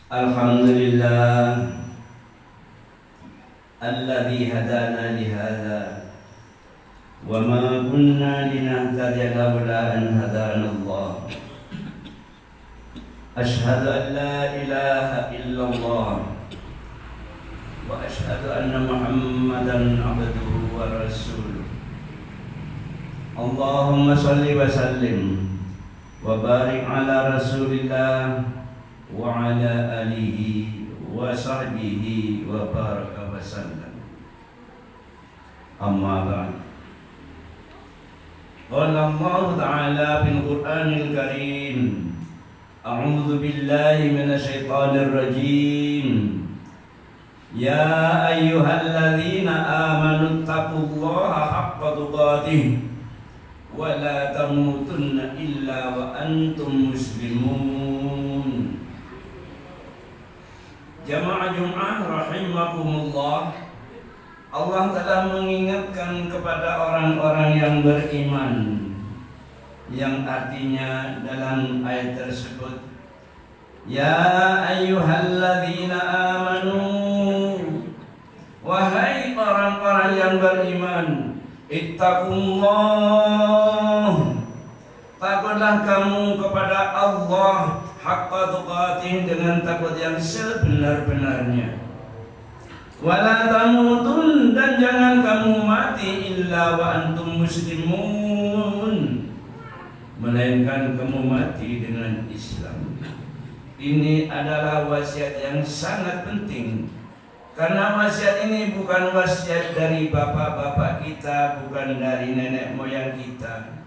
Alhamdulillah alladzi hadana li hadza wa ma kunna linahtadiya laula an hadana Allah. Asyhadu an la ilaha illallah wa asyhadu anna Muhammadan abduhu wa rasuluh. Allahumma shalli wa sallim wa barik ala Rasulillah wa ala alihi wa sahbihi wa baraka wa sallam. Amma ba'd. Qala Allah Ta'ala fil Qur'anil Karim, a'udzu billahi minasy syaithanir rajim. Ya ayyuhalladzina amanu taqullaha haqqa tuqatih wa la tamutunna illa wa antum muslimun. Jamaah Jum'ah rahimakumullah, Allah telah mengingatkan kepada orang-orang yang beriman, yang artinya dalam ayat tersebut, ya ayyuhalladzina amanu, wahai orang-orang yang beriman, ittaqullah, takutlah kamu kepada Allah haqqa tuqatih, dengan takut yang sebenar-benarnya. Wala tamutun, dan jangan kamu mati illa wa antum muslimun, melainkan kamu mati dengan Islam. Ini adalah wasiat yang sangat penting, karena wasiat ini bukan wasiat dari bapak-bapak kita, bukan dari nenek moyang kita,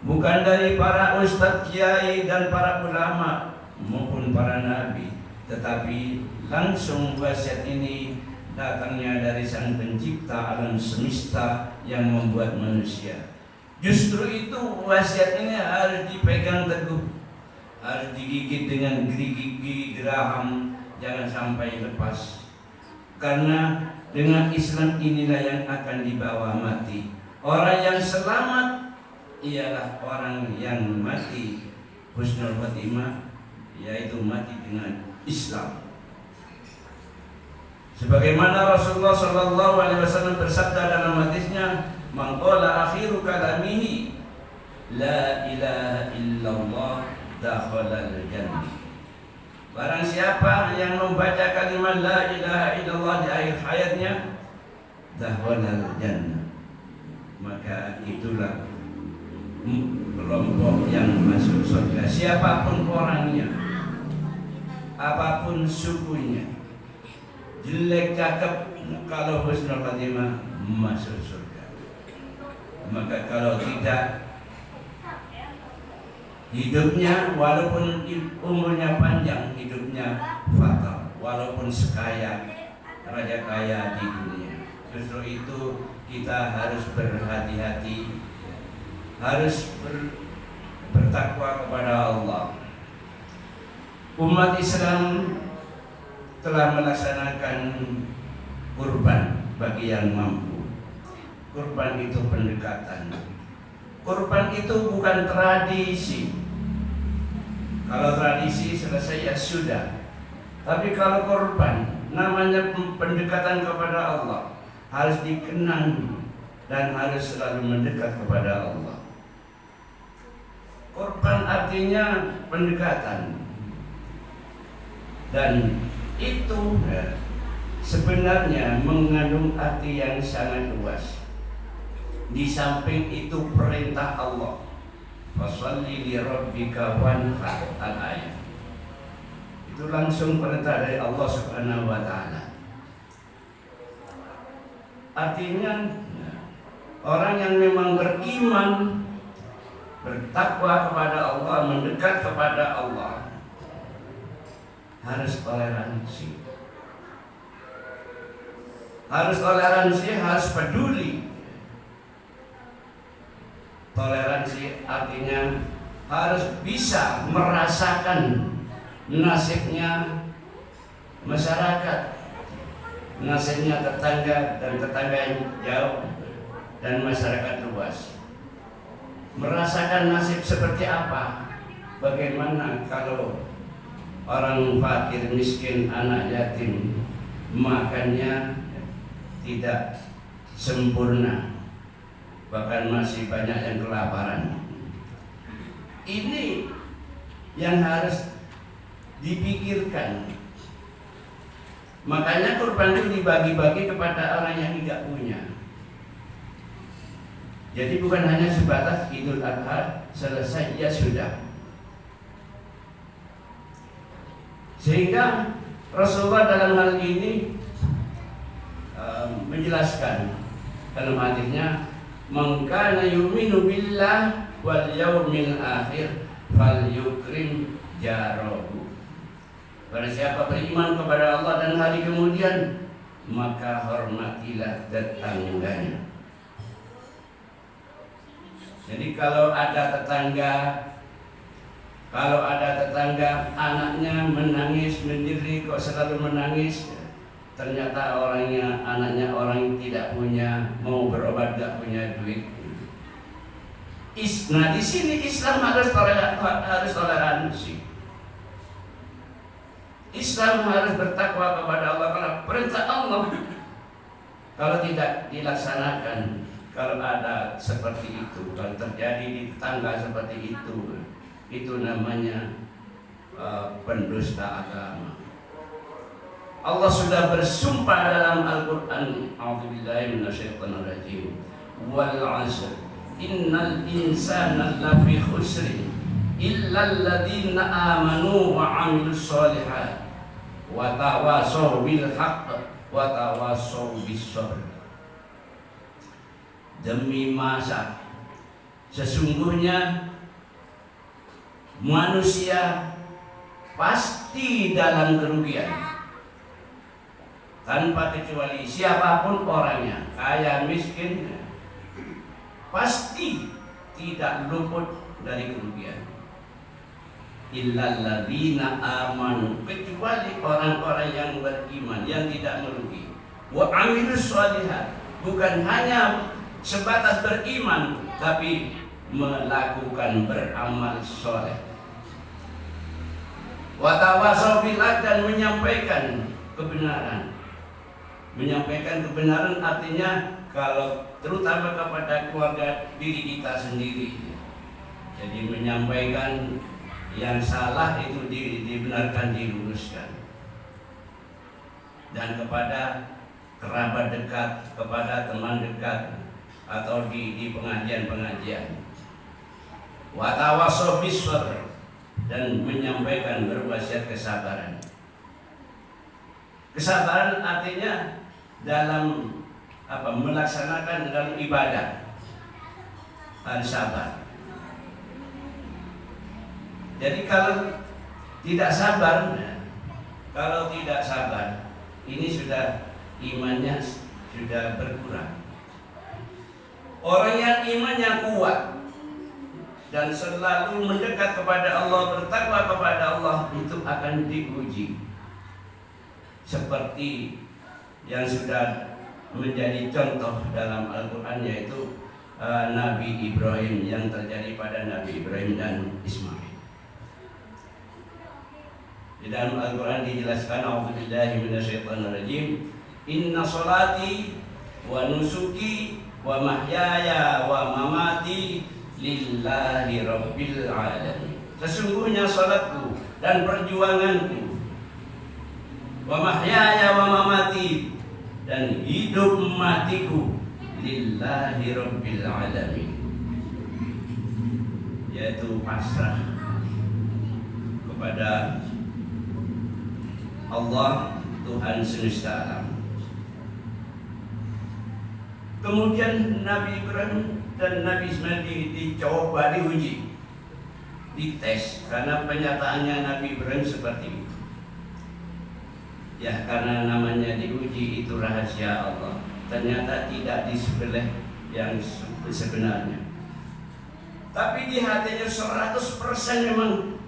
bukan dari para ustadz kiai dan para ulama maupun para nabi, tetapi langsung wasiat ini datangnya dari Sang Pencipta alam semesta yang membuat manusia. Justru itu wasiat ini harus dipegang teguh, harus digigit dengan gigi geraham, jangan sampai lepas. Karena dengan Islam inilah yang akan dibawa mati. Orang yang selamat ialah orang yang mati husnul khotimah, yaitu mati dengan Islam. Sebagaimana Rasulullah sallallahu alaihi wasallam bersabda dalam hadisnya, "Man qala akhiru kalamihi la ilaha illallah dakhala al-jannah." Barang siapa yang membaca kalimat la ilaha illallah di akhir hayatnya, dakhala al-jannah, maka itulah kelompok yang masuk surga. Siapapun orangnya, apapun sukunya, jelek cakep, kalau husnul khotimah masuk surga. Maka kalau tidak, hidupnya walaupun umurnya panjang, hidupnya fatal, walaupun sekaya raja kaya di dunia. Justru itu kita harus berhati-hati, harus bertakwa kepada Allah. Umat Islam telah melaksanakan kurban bagi yang mampu. Kurban itu pendekatan. Kurban itu bukan tradisi. Kalau tradisi selesai ya sudah. Tapi kalau kurban, namanya pendekatan kepada Allah, harus dikenang dan harus selalu mendekat kepada Allah. Kurban artinya pendekatan, dan itu sebenarnya mengandung arti yang sangat luas. Di samping itu perintah Allah, fasholli li rabbika wanhar, al-ayat. Itu langsung perintah dari Allah Subhanahu wa taala. Artinya orang yang memang beriman, bertakwa kepada Allah, mendekat kepada Allah, harus toleransi. Harus toleransi, harus peduli. Toleransi artinya harus bisa merasakan nasibnya masyarakat, nasibnya tetangga dan tetangga yang jauh, dan masyarakat luas. Merasakan nasib seperti apa? Bagaimana kalau orang fakir, miskin, anak yatim makannya tidak sempurna, bahkan masih banyak yang kelaparan. Ini yang harus dipikirkan. Makanya kurban itu dibagi-bagi kepada orang yang tidak punya. Jadi bukan hanya sebatas Idul Adha selesai ya sudah. Sehingga Rasulullah dalam hal ini menjelaskan dalam hadisnya, "Man kana yu'minu billah wal yaumil akhir falyukrim jarahu." Barang siapa beriman kepada Allah dan hari kemudian, maka hormatilah tetangganya. Jadi kalau ada tetangga anaknya menangis menjerit, kok selalu menangis, ternyata anaknya orang yang tidak punya, mau berobat gak punya duit. Nah di sini Islam harus toleransi. Islam harus bertakwa kepada Allah karena perintah Allah. Kalau tidak dilaksanakan, kalau ada seperti itu, kalau terjadi di tetangga seperti itu namanya pendusta agama. Allah sudah bersumpah dalam Al-Quran, "A'udzubillahi minasyaitonirrajim. Wal 'asr. Innal insana lafi khusrin illal ladzina amanu wa 'amilus sholihat wa tawasaw bil haqq wa tawasaw bis sabr." Demi masa sesungguhnya manusia pasti dalam kerugian, tanpa kecuali siapapun orangnya, kaya miskin, pasti tidak luput dari kerugian. Illal ladzina amanu, kecuali orang-orang yang beriman yang tidak merugi. Wa amilus sholihat, bukan hanya sebatas beriman tapi melakukan beramal soleh. Wa tawasaw bil haqq, dan menyampaikan kebenaran. Menyampaikan kebenaran artinya kalau terutama kepada keluarga diri kita sendiri. Jadi menyampaikan yang salah itu dibenarkan, diluruskan. Dan kepada kerabat dekat, kepada teman dekat, atau di pengajian-pengajian. Wa tawasaw bis sabr, dan menyampaikan berwasiat kesabaran. Kesabaran artinya dalam melaksanakan dalam ibadah harus sabar. Jadi kalau tidak sabar, ini sudah imannya sudah berkurang. Orang yang imannya kuat dan selalu mendekat kepada Allah, bertakwa kepada Allah, itu akan diuji. Seperti yang sudah menjadi contoh dalam Al-Quran, yaitu Nabi Ibrahim, yang terjadi pada Nabi Ibrahim dan Ismail. Di dalam Al-Quran dijelaskan, "A'udzubillahi minasyaitonirrajim. Inna sholati wa nusuki wa mahyaya wa mamati lillahi rabbil alamin." Sesungguhnya salatku dan perjuanganku, wa mahyaya wa mamati, dan hidup matiku, lillahi rabbil alamin, yaitu pasrah kepada Allah, Tuhan semesta alam. Kemudian Nabi Ibrahim dan Nabi Ismail dicoba, diuji, dites, karena penyataannya Nabi Ibrahim seperti itu. Ya, karena namanya diuji, itu rahasia Allah. Ternyata tidak disembelih yang sebenarnya. Tapi di hatinya 100% memang,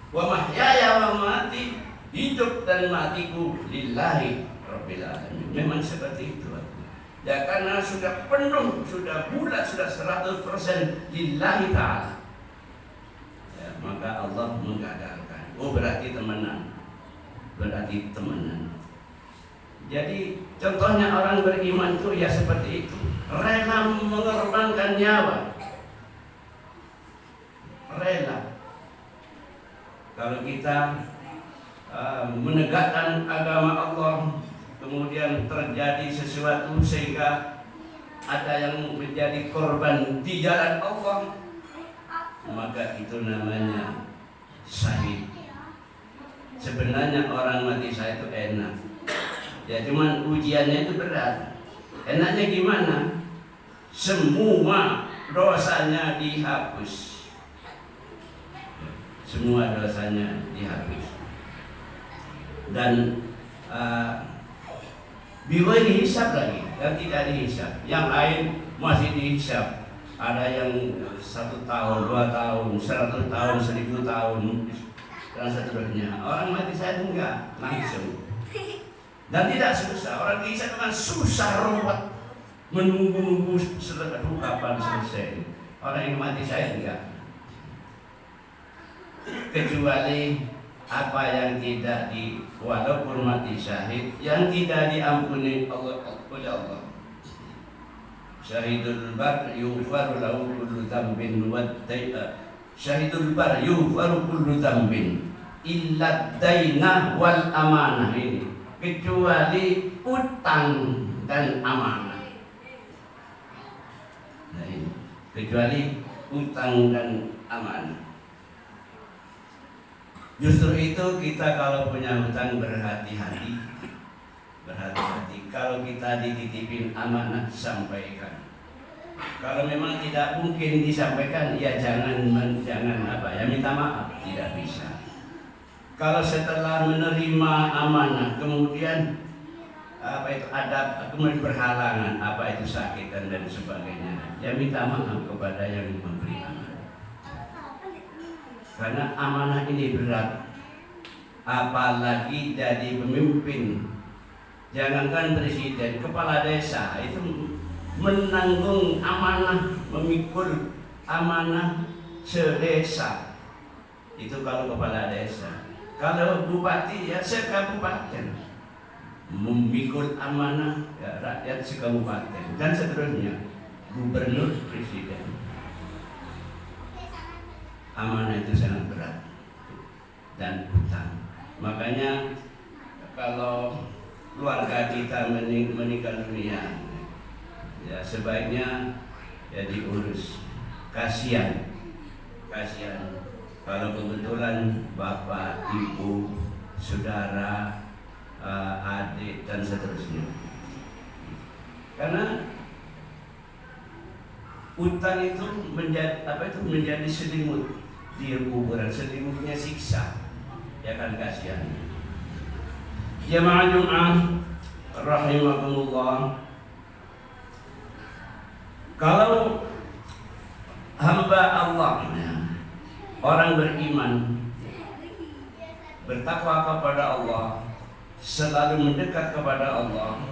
wa mahyaya wa mati, hidup dan matiku lillahi rabbil alamin. Memang seperti itu. Ya, karena sudah penuh, sudah bulat, sudah 100% lillahi ta'ala, ya, maka Allah menggagalkan. Oh berarti temenan. Berarti temenan. Jadi contohnya orang beriman itu ya seperti itu, rela mengorbankan nyawa, rela. Kalau kita menegakkan agama Allah, kemudian terjadi sesuatu sehingga ada yang menjadi korban di jalan Allah, maka itu namanya syahid. Sebenarnya orang mati syahid itu enak, ya cuman ujiannya itu berat. Enaknya gimana? Semua dosanya dihapus, semua dosanya dihapus, dan biwai dihisab lagi, dan tidak dihisab. Yang lain masih dihisab. Ada yang 1 tahun, 2 tahun, 100 tahun, 1000 tahun, dan seterusnya. Orang mati saya enggak langsung, dan tidak susah. Orang dihisab kan susah ruwet, menunggu aduh kapan selesai. Orang yang mati saya enggak, kecuali apa yang tidak walaupun mati syahid, yang tidak diampuni oleh Allah. Syahidul bar yughfaru lahu kullu dzambin wa syahidul bar yughfaru kullu dzambin illa daina wal amanah, ini kecuali utang dan amanah. Nah, ini kecuali utang dan amanah. Justru itu kita kalau punya hutang berhati-hati. Kalau kita dititipin amanah, sampaikan. Kalau memang tidak mungkin disampaikan, ya jangan minta maaf, tidak bisa. Kalau setelah menerima amanah kemudian kemudian berhalangan, apa itu sakit dan sebagainya, ya minta maaf kepada yang memberi amanah. Karena amanah ini berat, apalagi jadi pemimpin. Jangankan presiden, kepala desa itu menanggung amanah, memikul amanah sedesa. Itu kalau kepala desa. Kalau bupati ya sekabupaten, memikul amanah ya, rakyat sekabupaten, dan seterusnya. Gubernur, presiden. Amanah itu sangat berat dan hutang. Makanya kalau keluarga kita meninggal dunia, ya sebaiknya ya diurus. Kasihan kalau kebetulan bapak, ibu, saudara, adik dan seterusnya. Karena utang itu menjadi selimut di kuburan, selimutnya siksa, ya kan, kasihan. Jamaah Jumat rahimakumullah, kalau hamba Allah, orang beriman, bertakwa kepada Allah, selalu mendekat kepada Allah,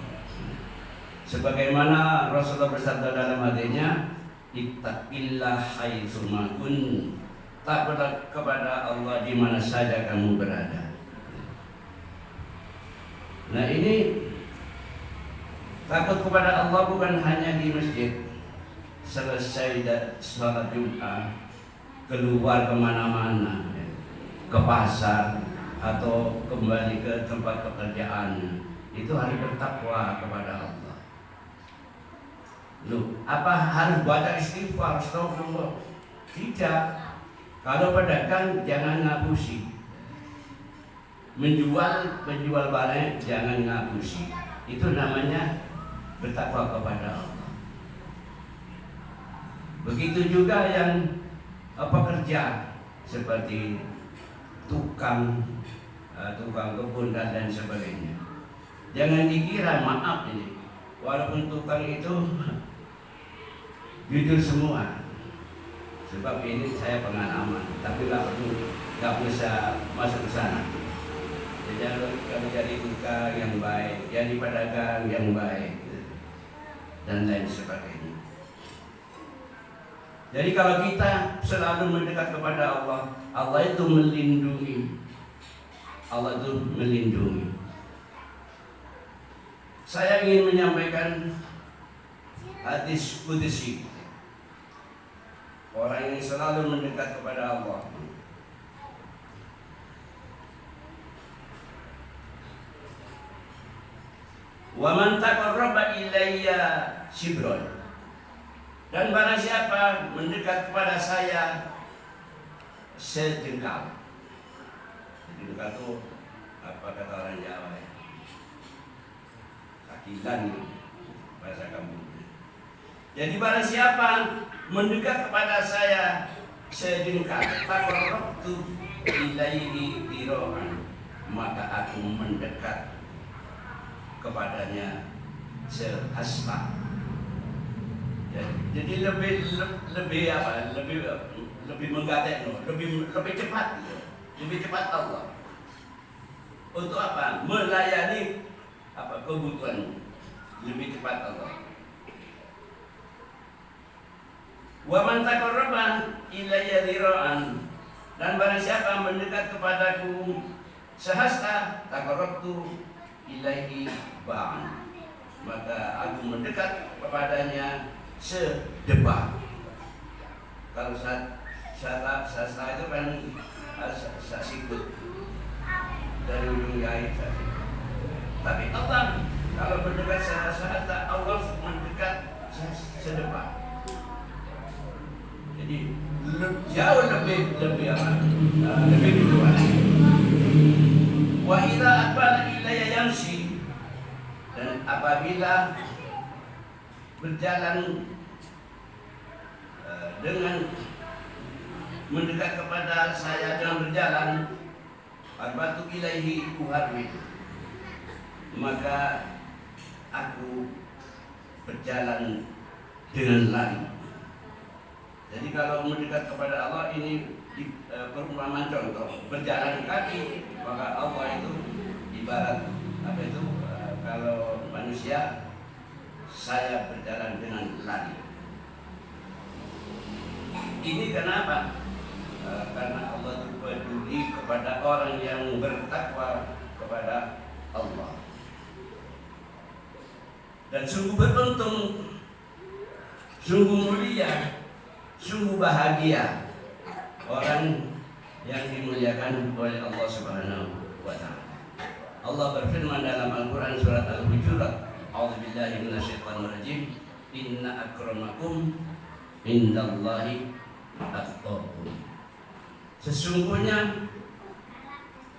sebagaimana Rasulullah bersabda dalam hadisnya, ittaqillah haitsu ma kun, takutlah kepada Allah di mana saja kamu berada. Nah, ini takut kepada Allah bukan hanya di masjid, selesai sholat Jumat keluar kemana-mana, ke pasar atau kembali ke tempat pekerjaan, itu harus bertakwa kepada Allah. Loh, apa harus baca istighfar, astagfirullah? Tidak. Kalau pedagang jangan ngapusi. Menjual barang jangan ngapusi. Itu namanya bertakwa kepada Allah. Begitu juga yang pekerja seperti tukang kebun dan sebagainya. Jangan dikira maaf ini, walaupun tukang itu jujur semua. Sebab ini saya pengalaman, tapi nggak bisa masuk ke sana. Kalau jadi tukang yang baik, jadi pedagang yang baik, dan lain sebagainya. Jadi kalau kita selalu mendekat kepada Allah, Allah itu melindungi Allah itu melindungi. Saya ingin menyampaikan hadis qudsi. Orang yang selalu mendekat kepada Allah. Wa man taqarraba ilayya shibron. Dan barang siapa mendekat kepada saya sejengkal. Sejengkal itu apa kata orang Jawa ya? Kakilan bahasa kampung. Jadi barang siapa mendekat kepada saya sejengkal, taqarrabtu ilaihi dira'an, maka aku mendekat kepadanya sehasta. Ya, jadi lebih menggatek, lebih cepat Allah. Untuk apa? Melayani kebutuhan lebih cepat Allah. Wa man taqarraba ilayya dhira'an, dan barang siapa mendekat kepadaku sehasta, taqarrabtu ilaihi ba'an, maka aku mendekat kepadanya sedebah. Kalau sehasta itu kan sikut dari ujung jari. Tapi Allah kalau mendekat sehasta, Allah mendekat sedebah. Jadi jauh lebih luas. Wa idza aqbala ilayya yamshi, dan apabila berjalan dengan mendekat kepada saya dengan berjalan, arbatu ilaihi uharwi, maka aku berjalan dengan lari. Jadi kalau mendekat kepada Allah ini perumpamaan contoh berjalan kaki, maka Allah itu ibarat kalau manusia, saya berjalan dengan lari. Ini kenapa? Karena Allah itu peduli kepada orang yang bertakwa kepada Allah. Dan sungguh beruntung, sungguh mulia, sungguh bahagia orang yang dimuliakan oleh Allah Subhanahu wa Ta'ala. Allah berfirman dalam Al-Quran surat Al-Hujurat, A'udzubillahi minasyaitonir rajim, inna akramakum indallahi atqakum.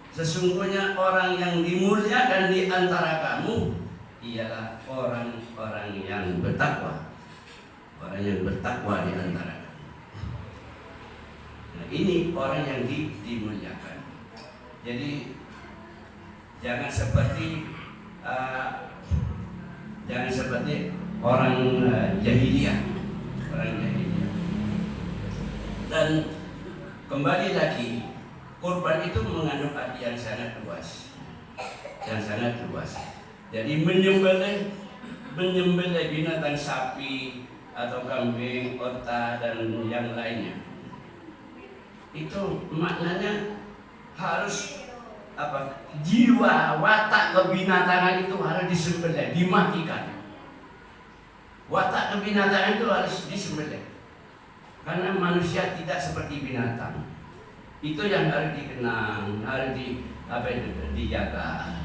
Sesungguhnya orang yang dimuliakan di antara kamu ialah orang-orang yang bertakwa. Orang yang bertakwa di antara kamu. Nah, ini orang yang dimuliakan. Jadi jangan seperti orang jahiliyah. Dan kembali lagi, kurban itu mengandung arti yang sangat luas. Jadi menyembelih binatang sapi atau kambing, onta dan yang lainnya, itu maknanya harus jiwa, watak kebinatangan itu harus disembelih, dimatikan. Watak kebinatangan itu harus disembelih. Karena manusia tidak seperti binatang. Itu yang harus dikenang, harus dijaga.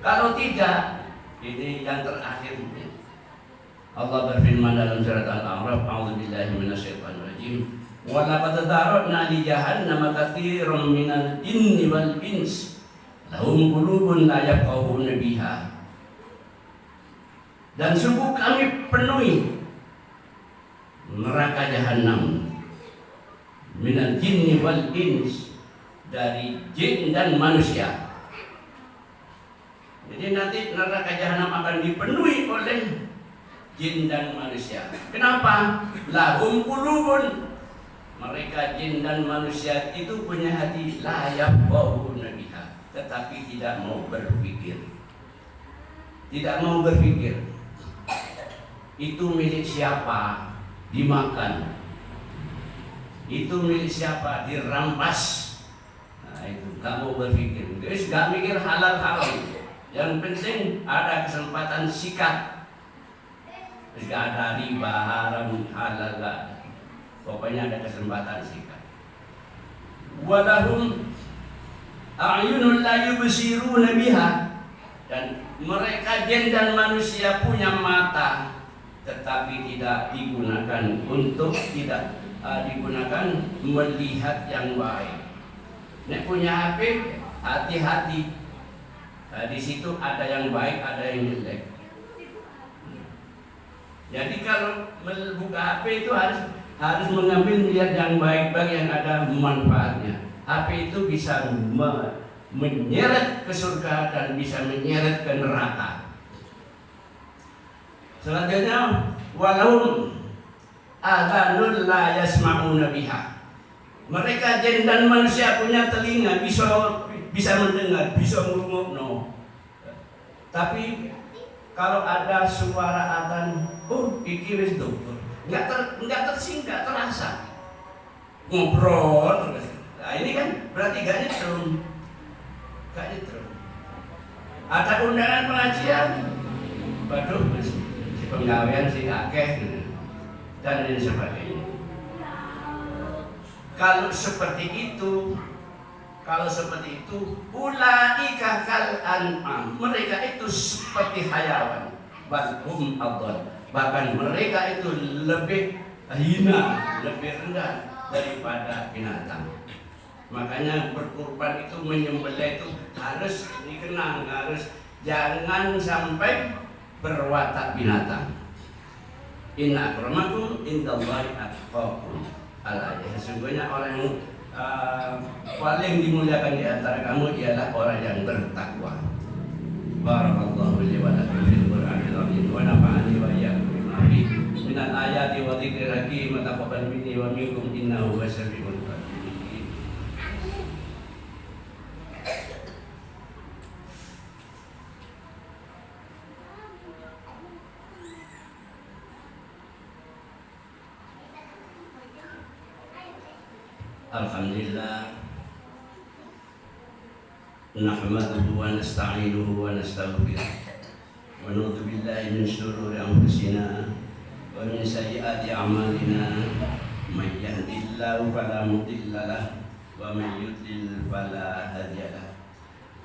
Kalau tidak, ini yang terakhir. Allah berfirman dalam surat Al-A'raf, A'udzubillahi minasyaitonir rajim. Wa laqad darabna li jahannama katsiran minal jinni wal ins lahum qulubun la yafqahuna biha. Dan sungguh kami penuhi neraka jahanam minal jinni wal ins, dari jin dan manusia. Jadi nanti neraka jahanam akan dipenuhi oleh jin dan manusia. Kenapa? Lahum qulubun, mereka jin dan manusia itu punya hati, la yafqahuna biha, tetapi tidak mau berpikir. Itu milik siapa? Dimakan. Itu milik siapa? Dirampas. Nah itu. tak mau berpikir. Guys, gak mikir halal haram. Yang penting ada kesempatan sikat. Terus gak ada riba, haram, halal, gak ada. Pokoknya ada kesempatan sikat. Walahum a'yunun la yubsiruna biha, dan mereka jin dan manusia punya mata tetapi tidak digunakan untuk digunakan melihat yang baik. Nek punya HP, hati-hati. Di situ ada yang baik, ada yang jelek. Jadi kalau membuka HP itu harus mengambil lihat yang baik-baik yang ada manfaatnya. HP itu bisa menyeret ke surga dan bisa menyeret ke neraka. Selanjutnya, walahum adhanun la yasma'una biha. Mereka jin dan manusia punya telinga, bisa mendengar, bisa ngurungokno. Tapi kalau ada suara adzan, oh iki wis dokter, enggak terasa. Ngobrol terus. Nah, ini kan berarti gak nyetrum. Ada undangan pengajian, waduh, si penggawean si akeh dan lain sebagainya. Kalau seperti itu, ulaika kal an'am, mereka itu seperti hayawan, balhum adall, bahkan mereka itu lebih hina, lebih rendah daripada binatang. Makanya berkurban itu, menyembelih itu harus dikenang, harus jangan sampai berwatak binatang. Inna akramakum indallahi atqakum. Sesungguhnya orang yang paling dimuliakan di antara kamu ialah orang yang bertakwa. Barakallahu li wa lakum fil Qur'anil azim wa nafa'ani wa iyyakum bima fihi minal ayati wa dzikril hakim wa taqabbal minni wa minkum innahu wasami'ul alim. Alhamdulillah, nahmaduhu wa nasta'inuhu wa nastaghfiruh wa na'udzu billahi min shururi anfusina wa min sayyiati a'malina. May yahdihillahu fala mudilla lahu wa may yudlil fala hadiya lahu.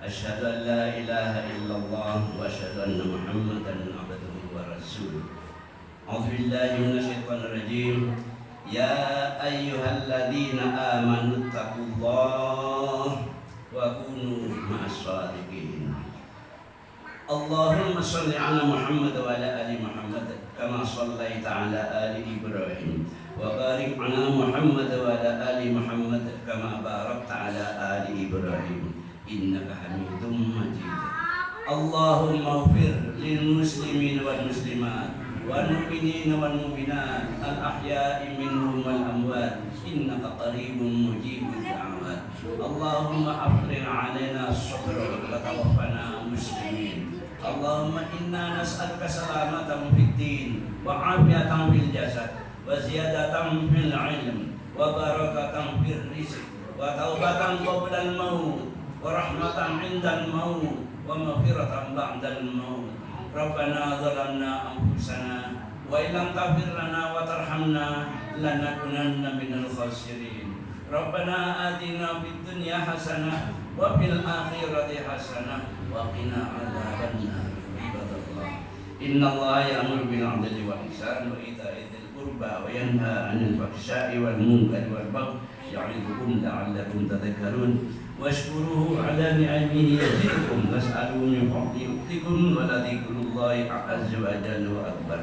Asyhadu an la ilaha illallah wa asyhadu anna Muhammadan abduhu wa rasuluh. A'udzu billahi minasyaitonir rajim. Ya ayyuhalladzina amanu taqullaha wa kunu ma'as-shadiqin. Allahumma shalli ala Muhammad wa ala ali Muhammad kama shallaita ala ali Ibrahim wa barik ala Muhammad wa ala ali Muhammad kama barakta ala ali Ibrahim innaka Hamidum Majid. Allahumma ighfir lil muslimin wal muslimat wal mu'minina wal mu'minat al ahya'i minhum wal amwat innaka qaribun mujibud da'awat. Allahumma afrigh 'alaina as-sabra wa tawaffana muslimin. Allahumma inna nas'aluka salamatan fid din wa 'afiyatan fil jasad wa ziyadatan fil 'ilm wa barakatan fil rizq wa taubatan qabla al-maut wa rahmatan 'inda al-maut wa maghfiratan ba'da al-maut. Rabbana zalamna anfusana wa illam taghfir lana wa tarhamna lanakunanna minal khasirin. Rabbana atina fid dunya hasanah wa fil akhirati hasanah wa qina adzabannar. Ibadallah, innallaha ya'muru bil 'adli wal ihsani wa ita'i dzil qurba wa yanha 'anil fahsya'i wal munkari wal baghi ya'idukum la'allakum tadhakkarun. Washkuruhu ala ni'amihi yazidukum was'aluhu min fadli yu'tikum wa la dzikrullahi a'azza wa jalla wa akbar.